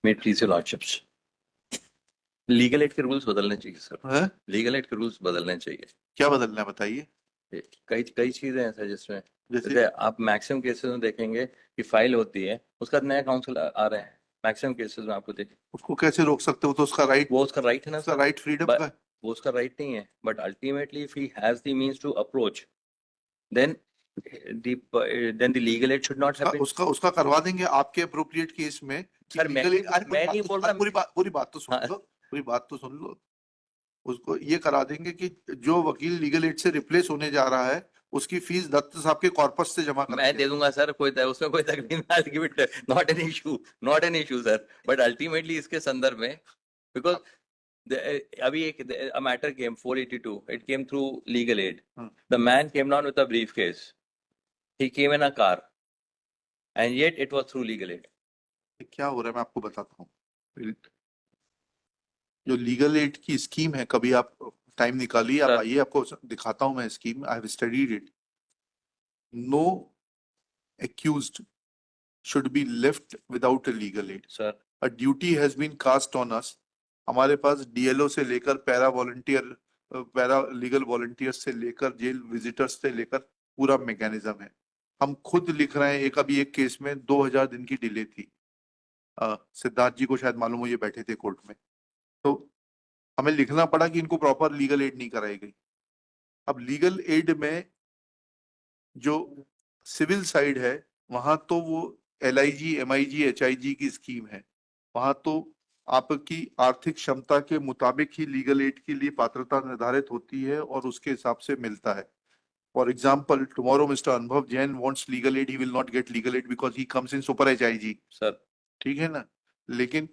Made please lordships, legal aid के rules बदलने चाहिए सर। है? लीगल एड के रूल्स बदलने चाहिए। क्या बदलना है बताइए। कई कई चीजें हैं सर जिसमें, जैसे जैसे आप मैक्सिमम केसेस में देखेंगे कि फाइल होती है, उसका नया काउंसिल आ रहे हैं, मैक्सिमम केसेस में आपको देखिए। उसको कैसे रोक सकते हो? तो उसका राइट, वो उसका राइट है ना उसका सर, राइट फ्रीडम बट का है। वो उसका राइट नहीं है, but ultimately if he has the means to approach, then then the legal aid should not उसका have been. उसका उसका करवा देंगे आपके अप्रोप्रिएट केस में कि सर लीगल एड। अरे मैं नहीं बोल रहा। पूरी बात तो सुन हाँ, लो, पूरी बात तो सुन लो। उसको ये करा देंगे कि जो वकील लीगल एड से रिप्लेस होने जा रहा है उसकी फीस दत्त साहब के कॉर्पस से जमा मैं करा दे दूंगा सर, उसमें कोई तकलीफ ना, give it, not an issue, not an issue sir, but ultimately इसके संदर्भ में, बिकॉज अभी एक a matter came 482, it came through legal aid. The man came down with a briefcase, he came in a car, and yet it was through legal aid. क्या हो रहा है मैं आपको बताता हूँ। जो लीगल एड की स्कीम है, कभी आप टाइम निकालिए, आप सर, आइए, आपको दिखाता हूँ मैं scheme. I have studied it. No accused should be left without a legal aid. Sir, A duty has been cast on us. हमारे पास डीएलओ से लेकर para volunteer, para legal volunteer से लेकर जेल विजिटर्स से लेकर पूरा मैकेनिज्म है। हम खुद लिख रहे हैं। एक अभी एक केस में 2000 दिन की डिले थी। सिद्धार्थ जी को शायद मालूम हो, ये बैठे थे कोर्ट में। तो हमें लिखना पड़ा कि इनको प्रॉपर लीगल एड नहीं कराई गई। अब लीगल एड में जो सिविल साइड है वहां तो वो LIG, MIG, HIG की स्कीम है। वहां तो आपकी आर्थिक क्षमता के मुताबिक ही लीगल एड के लिए पात्रता निर्धारित होती है और उसके हिसाब से मिलता है। फॉर एग्जाम्पल, टुमारो मिस्टर अनुभव Jain wants legal aid, he will not gate legal aid because he comes in super HIG। Sir, ठीक है ना? लेकिन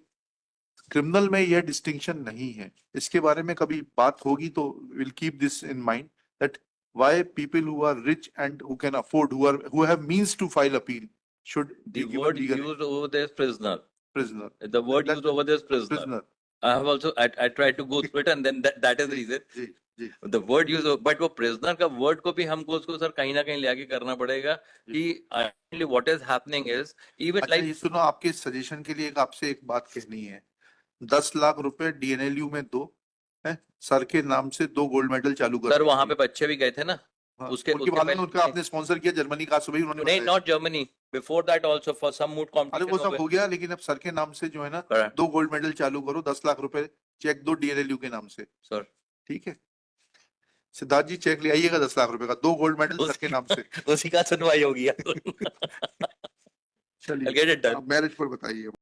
क्रिमिनल में यह डिस्टिंक्शन नहीं है। इसके बारे में कभी बात होगी तो will keep this in mind that why people who are rich and who can afford, who have means to file appeal should be the given word legal used over there is prisoner. prisoner. The word That used over there is prisoner. prisoner. I have also, I tried to go through it, and then that is the reason. जी जी The word use, but वो prisoner का word को भी हमको उसको sir कहीं ना कहीं लेके करना पड़ेगा कि actually what is happening is even अच्छा, like. ये सुनो, आपके सजेशन के लिए एक आपसे एक बात कहनी है। 10 लाख रुपए DNLU में दो है, सर के नाम से 2 गोल्ड मेडल चालू कर सर दिए। वहां पे बच्चे भी गए थे ना, हाँ, उसके उनकी मालूम है, उनका आपने स्पॉन्सर किया जर्मनी का, सुबह ही उन्होंने नहीं, बताया। Not Germany, before that also for some mood अरे कंपटीशन वो सब हो गया, लेकिन अब सर के नाम से जो है ना, 2 गोल्ड मेडल चालू करो, 10 लाख रुपए चेक दो DNLU के नाम से। सर, ठीक है, सिद्धार्थ जी चेक ले आइएगा 10 लाख रुपए का, 2 गोल्ड मेडल सर के नाम से। उसी का सुनवाई होगी। चलिए, मैरिज पर बताइए।